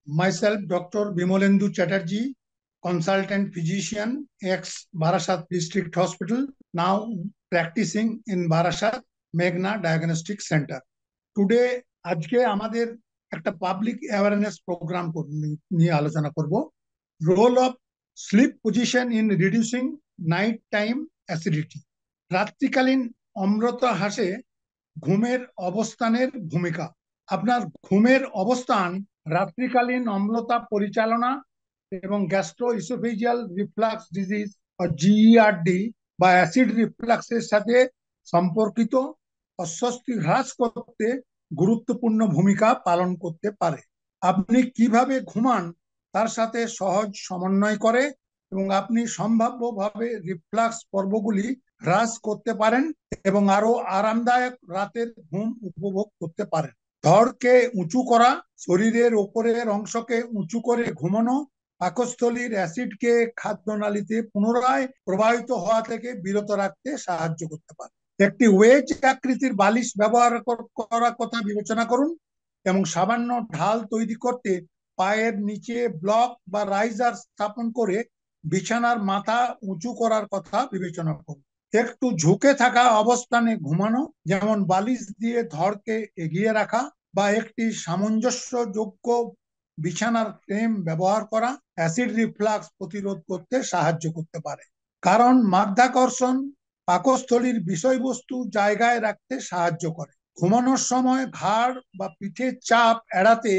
Myself, Dr. Bimolendu Chatterjee, consultant physician, ex Barasat District Hospital, now practicing in Barasat Meghna Diagnostic Center. Today, আজকে আমাদের একটা public awareness programme নিয়ে আলোচনা করব। Role of sleep position in reducing night time acidity. রাত্রিকালীন অম্লতা হ্রাসে ঘুমের অবস্থানের ভূমিকা। আপনার ঘুমের অবস্থান রাত্রিকালীন অম্লতা পরিচালনা এবং গ্যাস্ট্রো ইসোফেজিয়াল রিফ্লাক্স ডিজিজ বা জিইআরডি বা অ্যাসিড রিফ্লাক্সের সাথে সম্পর্কিত অস্বস্তি হ্রাস করতে গুরুত্বপূর্ণ ভূমিকা পালন করতে পারে। আপনি কিভাবে ঘুমান তার সাথে সহজ সমন্বয় করে এবং আপনি সম্ভাব্যভাবে রিফ্লাক্স পর্বগুলি হ্রাস করতে পারেন এবং আরো আরামদায়ক রাতের ঘুম উপভোগ করতে পারেন। ধড়কে উঁচু করা, শরীরের ওপরের অংশকে উঁচু করে ঘুমানো পাকস্থলীর অ্যাসিডকে খাদ্যনালীতে পুনরায় প্রবাহিত হওয়া থেকে বিরত রাখতে সাহায্য করতে পারে। একটি ওয়েজ আকৃতির বালিশ ব্যবহার করার কথা বিবেচনা করুন এবং সামান্য ঢাল তৈরি করতে পায়ের নিচে ব্লক বা রাইজার স্থাপন করে বিছানার মাথা উঁচু করার কথা বিবেচনা করুন। একটু ঝুঁকে থাকা অবস্থানে ঘুমানো, যেমন বালিশ দিয়ে ধড়কে এগিয়ে রাখা বা একটি সামঞ্জস্যযোগ্য বিছানার ফ্রেম ব্যবহার করা অ্যাসিড রিফ্লাক্স প্রতিরোধ করতে সাহায্য করতে পারে। কারণ মাধ্যাকর্ষণ পাকস্থলীর বিষয়বস্তু জায়গায় রাখতে সাহায্য করে। ঘুমানোর সময় ঘাড় বা পিঠের চাপ এড়াতে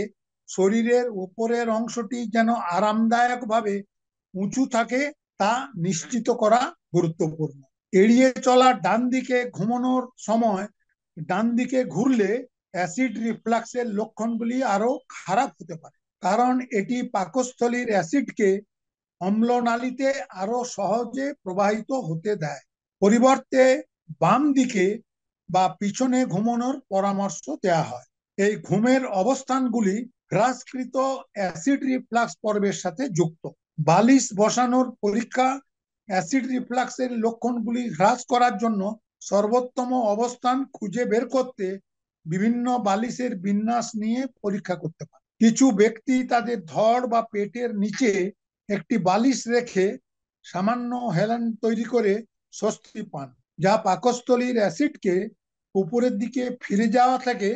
শরীরের উপরের অংশটি যেন আরামদায়কভাবে উঁচু থাকে তা নিশ্চিত করা গুরুত্বপূর্ণ। এড়িয়ে চলা ডান দিকে ঘুমানোর সময় ডান দিকে ঘুরলে অ্যাসিড রিফ্লাক্সের লক্ষণগুলি আরো খারাপ হতে পারে, কারণ এটি পাকস্থলীর অ্যাসিডকে অম্লনালীতে আরো সহজে প্রবাহিত হতে দেয়। পরিবর্তে বাম দিকে বা পিছনে ঘুমানোর পরামর্শ দেওয়া হয়। এই ঘুমের অবস্থানগুলি হ্রাসকৃত অ্যাসিড রিফ্লাক্স পর্বের সাথে যুক্ত। বালিশ বসানোর পরীক্ষা অ্যাসিড রিফ্লাক্সের লক্ষণগুলি হ্রাস করার জন্য সর্বোত্তম অবস্থান খুঁজে বের করতে বিভিন্ন বালিশের বিন্যাস নিয়ে পরীক্ষা করতে পারে। কিছু ব্যক্তি তাদের ধড় বা পেটের নিচে একটি বালিশ রেখে সামান্য হেলান তৈরি করে স্বস্তি পান, যা পাকস্থলীর অ্যাসিডকে উপরের দিকে ফিরে যাওয়া থেকে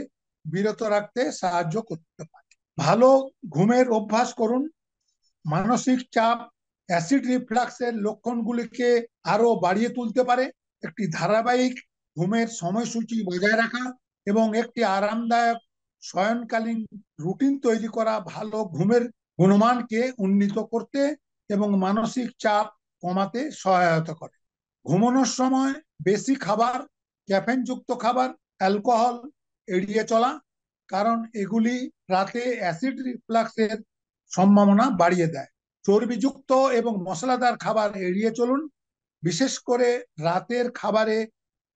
বিরত রাখতে সাহায্য করতে পারে। ভালো ঘুমের অভ্যাস করুন। মানসিক চাপ অ্যাসিড রিফ্লাক্সের লক্ষণগুলিকে আরো বাড়িয়ে তুলতে পারে। একটি ধারাবাহিক ঘুমের সময়সূচি বজায় রাখা এবং একটি আরামদায়ক শয়নকালীন রুটিন তৈরি করা ভালো ঘুমের গুণমানকে উন্নীত করতে এবং মানসিক চাপ কমাতে সহায়তা করে। ঘুমানোর সময় বেশি খাবার, ক্যাফেনযুক্ত খাবার, অ্যালকোহল এড়িয়ে চলা, কারণ এগুলি রাতে অ্যাসিড রিফ্লাক্সের সম্ভাবনা বাড়িয়ে দেয়। চর্বিযুক্ত এবং মশলাদার খাবার এড়িয়ে চলুন, বিশেষ করে রাতের খাবারে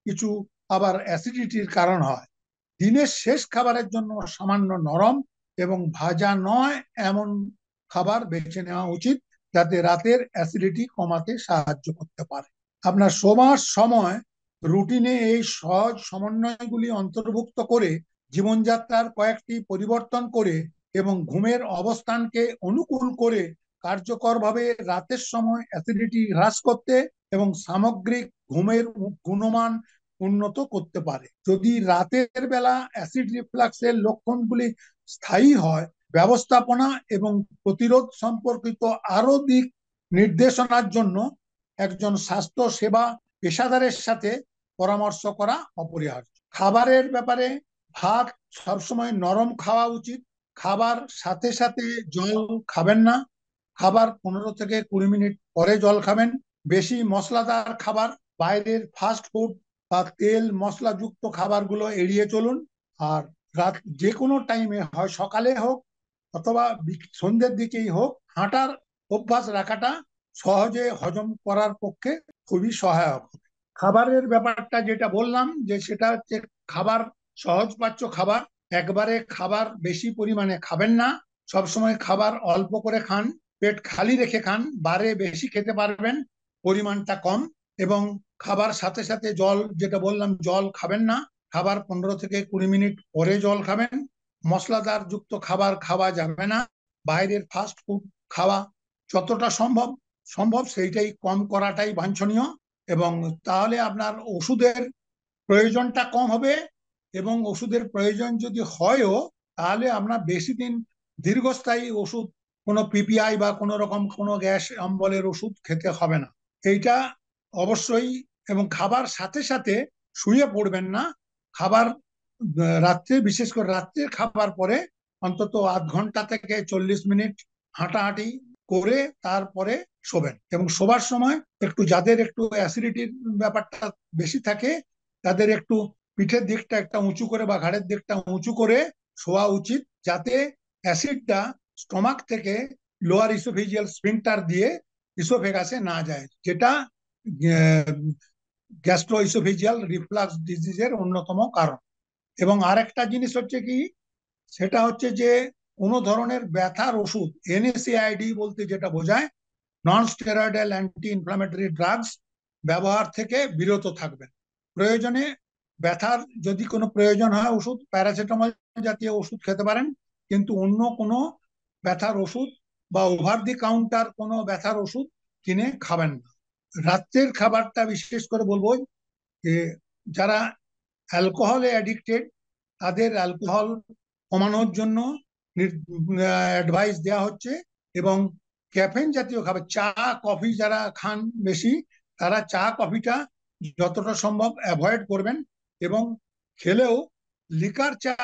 কিছু আবার অ্যাসিডিটির কারণ হয়। দিনের শেষ খাবারের জন্য সামান্য নরম এবং ভাজা নয় এমন খাবার বেছে নেওয়া উচিত, যাতে রাতের অ্যাসিডিটি কমাতে সাহায্য করতে পারে। আপনার শোবার সময় রুটিনে এই সহজ সমন্বয়গুলি অন্তর্ভুক্ত করে জীবনযাত্রার কয়েকটি পরিবর্তন করে এবং ঘুমের অবস্থানকে অনুকূল করে কার্যকরভাবে রাতের সময় অ্যাসিডিটি হ্রাস করতে এবং সামগ্রিক ঘুমের গুণমান উন্নত করতে পারে। যদি রাতের বেলা অ্যাসিড রিফ্লাক্সের লক্ষণগুলি স্থায়ী হয়, ব্যবস্থাপনা এবং প্রতিরোধ সম্পর্কিত আরো দিক নির্দেশনার জন্য একজন স্বাস্থ্য সেবা পেশাদারের সাথে পরামর্শ করা অপরিহার্য। খাবারের ব্যাপারে ভাত সবসময় নরম খাওয়া উচিত। খাবার সাথে সাথে জল খাবেন না। খাবার 15 থেকে 20 মিনিট পরে জল খাবেন। বেশি মশলাদার খাবার, বাইরের ফাস্ট ফুড বা তেল মশলাযুক্ত খাবারগুলো এড়িয়ে চলুন। আর রাত যে কোনো টাইমে, হয় সকালে হোক অথবা সন্ধ্যের দিকেই হোক, হাঁটার অভ্যাস রাখাটা সহজে হজম করার পক্ষে খুবই সহায়ক। খাবারের ব্যাপারটা যেটা বললাম, যে সেটা হচ্ছে খাবার সহজপাচ্য খাবার। একবারে খাবার বেশি পরিমাণে খাবেন না, সবসময় খাবার অল্প করে খান, পেট খালি রেখে খান। বারে বেশি খেতে পারবেন, পরিমাণটা কম। এবং খাবার সাথে সাথে জল, যেটা বললাম, জল খাবেন না। খাবার 15 থেকে 20 মিনিট পরে জল খাবেন। মশলাদার যুক্ত খাবার খাওয়া যাবে না। বাইরের ফাস্ট ফুড খাওয়া যতটা সম্ভব সম্ভব সেইটাই কম করাটাই বাঞ্ছনীয়। এবং তাহলে আপনার ওষুধের প্রয়োজনটা কম হবে, এবং ওষুধের প্রয়োজন যদি হয়ও তাহলে আপনার বেশি দিন দীর্ঘস্থায়ী ওষুধ, কোনো পিপিআই বা কোনো রকম কোনো গ্যাস অম্বলের ওষুধ খেতে হবে না। এইটা অবশ্যই। এবং খাবার সাথে সাথে শুয়ে পড়বেন না। খাবার রাত্রে, বিশেষ করে রাত্রে খাবার পরে অন্তত আধ ঘন্টা থেকে 40 মিনিট হাঁটাহাঁটি করে তারপরে শোবেন। এবং শোবার সময় একটু, যাদের একটু অ্যাসিডিটির ব্যাপারটা বেশি থাকে, তাদের একটু পিঠের দিকটা একটা উঁচু করে বা ঘাড়ের দিকটা উঁচু করে শোয়া উচিত, যাতে অ্যাসিডটা স্টমাক থেকে লোয়ার ইসোফেজিয়াল স্ফিংটার দিয়ে ইসোফেগাসে না যায়, যেটা গ্যাস্ট্রো ইসোফেজিয়াল রিফ্লাক্স ডিজিজের অন্যতম কারণ। এবং আরেকটা জিনিস হচ্ছে কি, সেটা হচ্ছে যে কোনো ধরনের ব্যথার ওষুধ, এনএসএআইডি বলতে যেটা বোঝায় non steroidal anti inflammatory drugs ব্যবহার থেকে বিরত থাকবেন। প্রয়োজনে ব্যথার যদি কোনো প্রয়োজন হয় ওষুধ, প্যারাসিটামল জাতীয় ওষুধ খেতে পারেন, কিন্তু অন্য কোনো ব্যথার ওষুধ বা ওভার দি কাউন্টার কোনো ব্যথার ওষুধ কিনে খাবেন না। রাত্রের খাবারটা বিশেষ করে বলবো যে যারা অ্যালকোহলে অ্যাডিক্টেড তাদের অ্যালকোহল কমানোর জন্য অ্যাডভাইস দেওয়া হচ্ছে। এবং ক্যাফেন জাতীয় খাবার, চা কফি যারা খান বেশি, তারা চা কফিটা যতটা সম্ভব অ্যাভয়েড করবেন। এবং খেলেও লিকার চা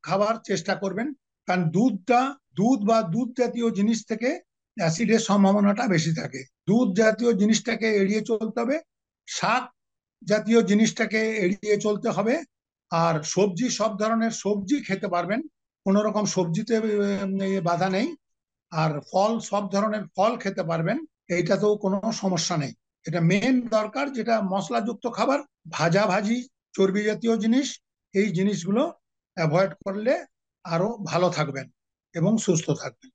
খাবার চেষ্টা করবেন, কারণ দুধ বা দুধ জাতীয় জিনিস থেকে অ্যাসিডের সম্ভাবনাটা বেশি থাকে। দুধ জাতীয় জিনিসটাকে এড়িয়ে চলতে হবে, শাক জাতীয় জিনিসটাকে এড়িয়ে চলতে হবে। আর সবজি, সব ধরনের সবজি খেতে পারবেন, কোনো রকম সবজিতে বাধা নেই। আর ফল, সব ধরনের ফল খেতে পারবেন, এইটাতেও কোনো সমস্যা নেই। এটা মেন দরকার, যেটা মশলাযুক্ত খাবার, ভাজা ভাজি, চর্বি জাতীয় জিনিস, এই জিনিসগুলো অ্যাভয়েড করলে আরো ভালো থাকবেন এবং সুস্থ থাকবেন।